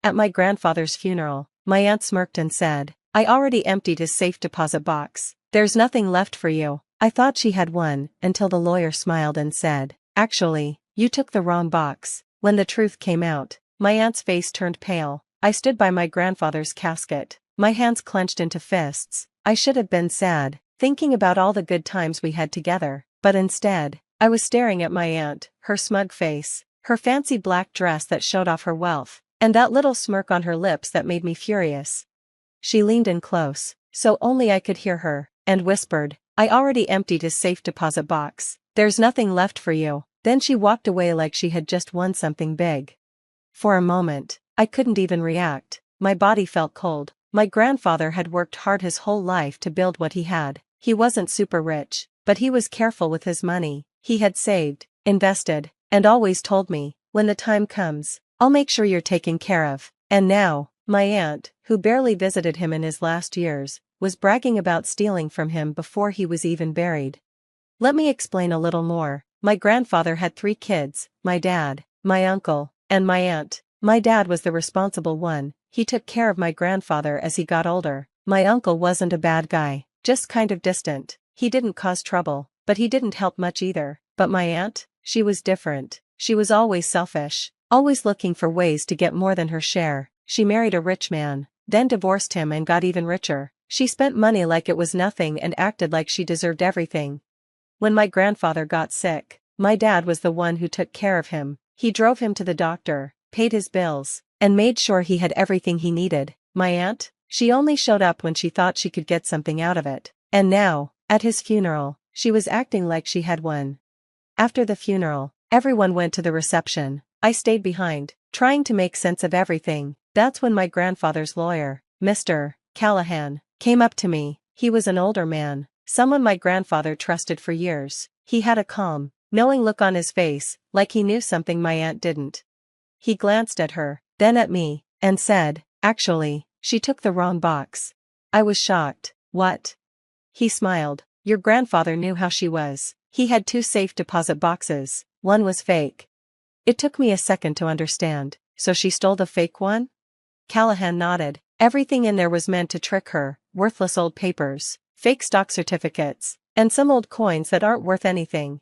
At my grandfather's funeral, my aunt smirked and said, "I already emptied his safe deposit box. There's nothing left for you." I thought she had won, until the lawyer smiled and said, "Actually, you took the wrong box." When the truth came out, my aunt's face turned pale. I stood by my grandfather's casket, my hands clenched into fists. I should have been sad, thinking about all the good times we had together, but instead, I was staring at my aunt, her smug face, her fancy black dress that showed off her wealth, and that little smirk on her lips that made me furious. She leaned in close, so only I could hear her, and whispered, "I already emptied his safe deposit box. There's nothing left for you." Then she walked away like she had just won something big. For a moment, I couldn't even react. My body felt cold. My grandfather had worked hard his whole life to build what he had. He wasn't super rich, but he was careful with his money. He had saved, invested, and always told me, "When the time comes, I'll make sure you're taken care of." And now, my aunt, who barely visited him in his last years, was bragging about stealing from him before he was even buried. Let me explain a little more. My grandfather had 3 kids, my dad, my uncle, and my aunt. My dad was the responsible one. He took care of my grandfather as he got older. My uncle wasn't a bad guy, just kind of distant. He didn't cause trouble, but he didn't help much either. But my aunt, she was different. She was always selfish, always looking for ways to get more than her share. She married a rich man, then divorced him and got even richer. She spent money like it was nothing and acted like she deserved everything. When my grandfather got sick, my dad was the one who took care of him. He drove him to the doctor, paid his bills, and made sure he had everything he needed. My aunt, she only showed up when she thought she could get something out of it. And now, at his funeral, she was acting like she had won. After the funeral, everyone went to the reception. I stayed behind, trying to make sense of everything. That's when my grandfather's lawyer, Mr. Callahan, came up to me. He was an older man, someone my grandfather trusted for years. He had a calm, knowing look on his face, like he knew something my aunt didn't. He glanced at her, then at me, and said, "Actually, she took the wrong box." I was shocked. "What?" He smiled. "Your grandfather knew how she was. He had 2 safe deposit boxes. One was fake." It took me a second to understand. "So she stole the fake one?" Callahan nodded. "Everything in there was meant to trick her. Worthless old papers, fake stock certificates, and some old coins that aren't worth anything."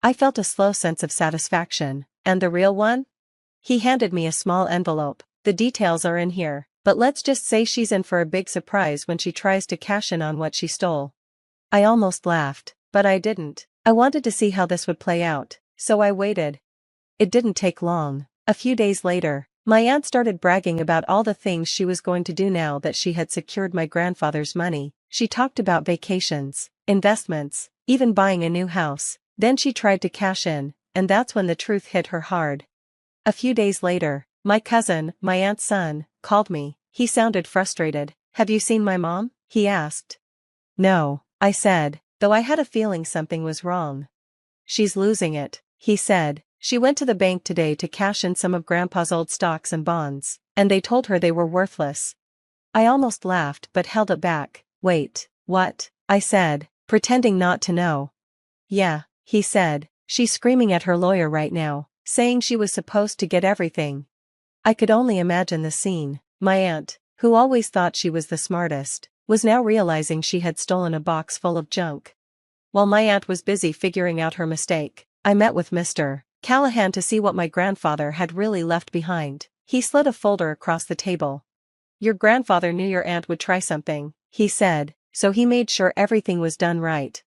I felt a slow sense of satisfaction. "And the real one?" He handed me a small envelope. "The details are in here, but let's just say she's in for a big surprise when she tries to cash in on what she stole." I almost laughed, but I didn't. I wanted to see how this would play out, so I waited. It didn't take long. A few days later, my aunt started bragging about all the things she was going to do now that she had secured my grandfather's money. She talked about vacations, investments, even buying a new house. Then she tried to cash in, and that's when the truth hit her hard. A few days later, my cousin, my aunt's son, called me. He sounded frustrated. "Have you seen my mom?" he asked. "No," I said, though I had a feeling something was wrong. "She's losing it," he said. "She went to the bank today to cash in some of Grandpa's old stocks and bonds, and they told her they were worthless." I almost laughed but held it back. "Wait, what?" I said, pretending not to know. "Yeah," he said, "she's screaming at her lawyer right now, saying she was supposed to get everything." I could only imagine the scene. My aunt, who always thought she was the smartest, was now realizing she had stolen a box full of junk. While my aunt was busy figuring out her mistake, I met with Mr. Callahan to see what my grandfather had really left behind. He slid a folder across the table. "Your grandfather knew your aunt would try something," he said, "so he made sure everything was done right."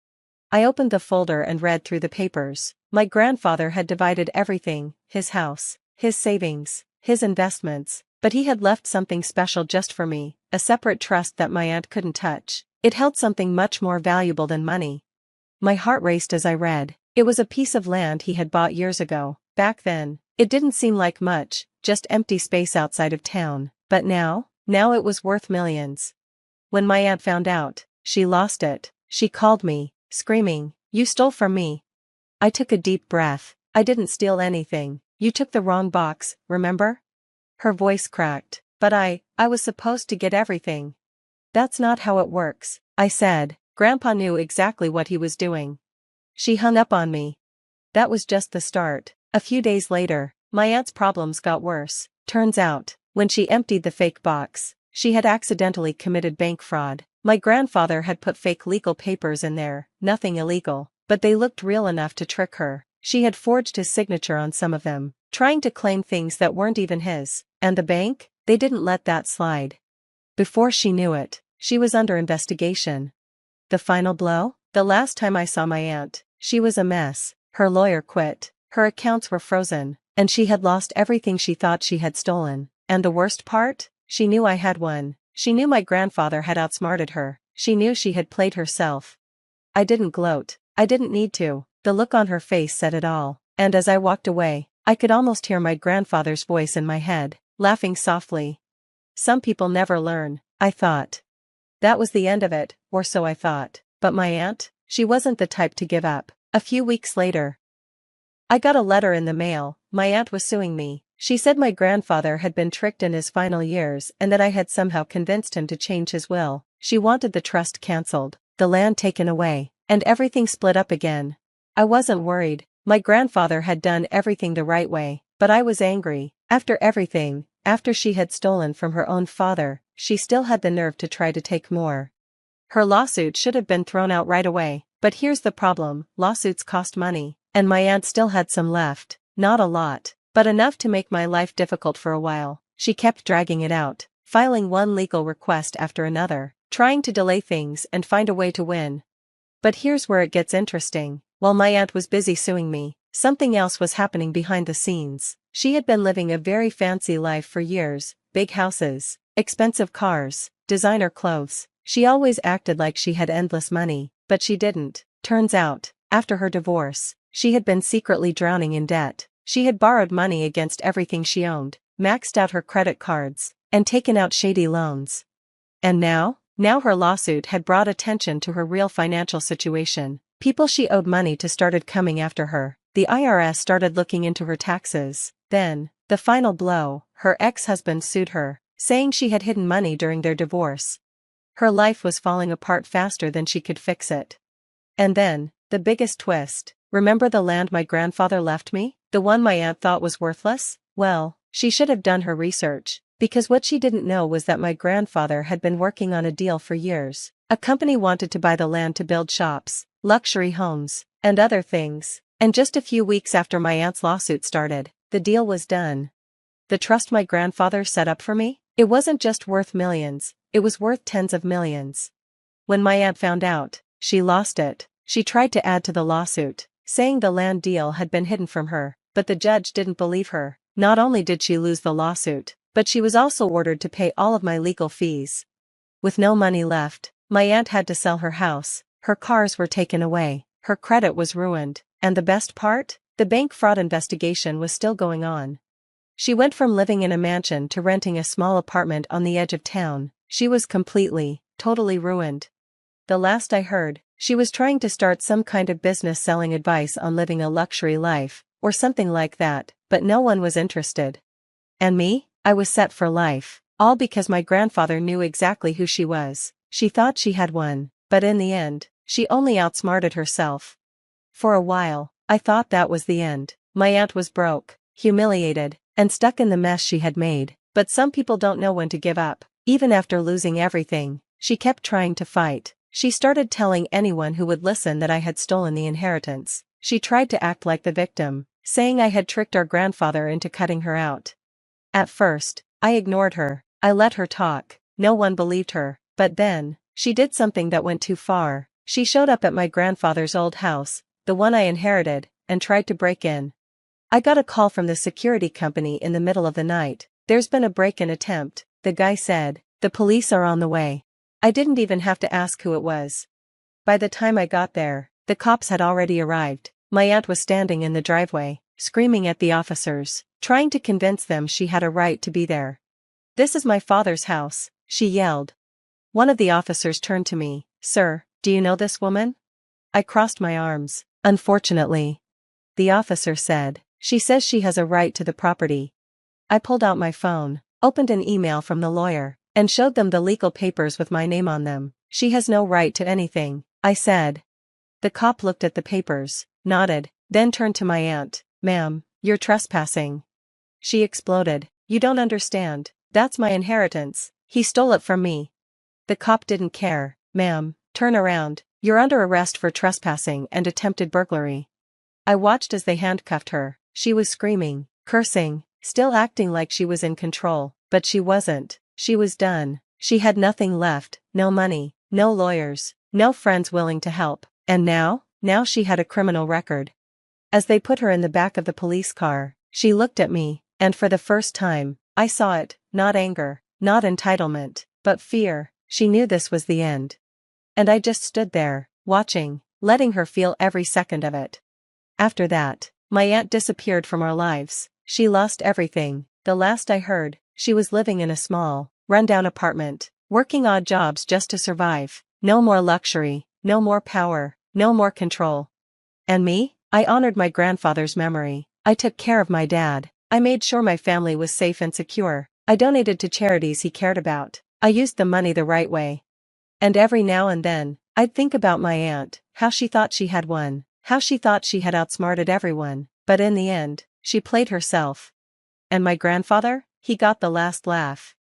I opened the folder and read through the papers. My grandfather had divided everything, his house, his savings, his investments, but he had left something special just for me, a separate trust that my aunt couldn't touch. It held something much more valuable than money. My heart raced as I read. It was a piece of land he had bought years ago. Back then, it didn't seem like much, just empty space outside of town. But now it was worth millions. When my aunt found out, she lost it. She called me, screaming, "You stole from me." I took a deep breath. "I didn't steal anything. You took the wrong box, remember?" Her voice cracked. "But I was supposed to get everything." "That's not how it works," I said. "Grandpa knew exactly what he was doing." She hung up on me. That was just the start. A few days later, my aunt's problems got worse. Turns out, When she emptied the fake box, she had accidentally committed bank fraud. My grandfather had put fake legal papers in there, nothing illegal, but they looked real enough to trick her. She had forged his signature on some of them, trying to claim things that weren't even his. And the bank? They didn't let that slide. Before she knew it, she was under investigation. The final blow? The last time I saw my aunt, she was a mess. Her lawyer quit, her accounts were frozen, and she had lost everything she thought she had stolen. And the worst part? She knew I had won. She knew my grandfather had outsmarted her. She knew she had played herself. I didn't gloat. I didn't need to. The look on her face said it all. And as I walked away, I could almost hear my grandfather's voice in my head, laughing softly. Some people never learn, I thought. That was the end of it, or so I thought. But my aunt? She wasn't the type to give up. A few weeks later, I got a letter in the mail. My aunt was suing me. She said my grandfather had been tricked in his final years and that I had somehow convinced him to change his will. She wanted the trust cancelled, the land taken away, and everything split up again. I wasn't worried. My grandfather had done everything the right way, but I was angry. After everything, after she had stolen from her own father, she still had the nerve to try to take more. Her lawsuit should have been thrown out right away, but here's the problem: lawsuits cost money, and my aunt still had some left. Not a lot, but enough to make my life difficult for a while. She kept dragging it out, filing one legal request after another, trying to delay things and find a way to win. But here's where it gets interesting. While my aunt was busy suing me, something else was happening behind the scenes. She had been living a very fancy life for years: big houses, expensive cars, designer clothes. She always acted like she had endless money, but she didn't. Turns out, after her divorce, she had been secretly drowning in debt. She had borrowed money against everything she owned, maxed out her credit cards, and taken out shady loans. And now her lawsuit had brought attention to her real financial situation. People she owed money to started coming after her. The IRS started looking into her taxes. Then, the final blow: her ex-husband sued her, saying she had hidden money during their divorce. Her life was falling apart faster than she could fix it. And then, the biggest twist: remember the land my grandfather left me? The one my aunt thought was worthless? Well, she should have done her research, because what she didn't know was that my grandfather had been working on a deal for years. A company wanted to buy the land to build shops, luxury homes, and other things. And just a few weeks after my aunt's lawsuit started, the deal was done. The trust my grandfather set up for me? It wasn't just worth millions, it was worth tens of millions. When my aunt found out, she lost it. She tried to add to the lawsuit, saying the land deal had been hidden from her, but the judge didn't believe her. Not only did she lose the lawsuit, but she was also ordered to pay all of my legal fees. With no money left, my aunt had to sell her house, her cars were taken away, her credit was ruined, and the best part? The bank fraud investigation was still going on. She went from living in a mansion to renting a small apartment on the edge of town. She was completely, totally ruined. The last I heard, she was trying to start some kind of business selling advice on living a luxury life, or something like that, but no one was interested. And me? I was set for life, all because my grandfather knew exactly who she was. She thought she had won, but in the end, she only outsmarted herself. For a while, I thought that was the end. My aunt was broke, humiliated, and stuck in the mess she had made. But some people don't know when to give up. Even after losing everything, she kept trying to fight. She started telling anyone who would listen that I had stolen the inheritance. She tried to act like the victim, saying I had tricked our grandfather into cutting her out. At first, I ignored her. I let her talk. No one believed her. But then, she did something that went too far. She showed up at my grandfather's old house, the one I inherited, and tried to break in. I got a call from the security company in the middle of the night. "There's been a break-in attempt," the guy said. "The police are on the way." I didn't even have to ask who it was. By the time I got there, the cops had already arrived. My aunt was standing in the driveway, screaming at the officers, trying to convince them she had a right to be there. "This is my father's house," she yelled. One of the officers turned to me. "Sir, do you know this woman?" I crossed my arms. "Unfortunately," the officer said. "She says she has a right to the property." I pulled out my phone, opened an email from the lawyer, and showed them the legal papers with my name on them. "She has no right to anything," I said. The cop looked at the papers, nodded, then turned to my aunt. "Ma'am, you're trespassing." She exploded. "You don't understand. That's my inheritance. He stole it from me. The cop didn't care. Ma'am, turn around. You're under arrest for trespassing and attempted burglary. I watched as they handcuffed her. She was screaming, cursing, still acting like she was in control, but she wasn't. She was done. She had nothing left, no money, no lawyers, no friends willing to help, and now she had a criminal record. As they put her in the back of the police car, she looked at me, and for the first time, I saw it, not anger, not entitlement, but fear. She knew this was the end. And I just stood there, watching, letting her feel every second of it. After that, my aunt disappeared from our lives. She lost everything. The last I heard, she was living in a small, rundown apartment, working odd jobs just to survive. No more luxury, no more power, no more control. And me? I honored my grandfather's memory. I took care of my dad. I made sure my family was safe and secure. I donated to charities he cared about. I used the money the right way. And every now and then, I'd think about my aunt, how she thought she had won, how she thought she had outsmarted everyone, but in the end, she played herself. And my grandfather? He got the last laugh.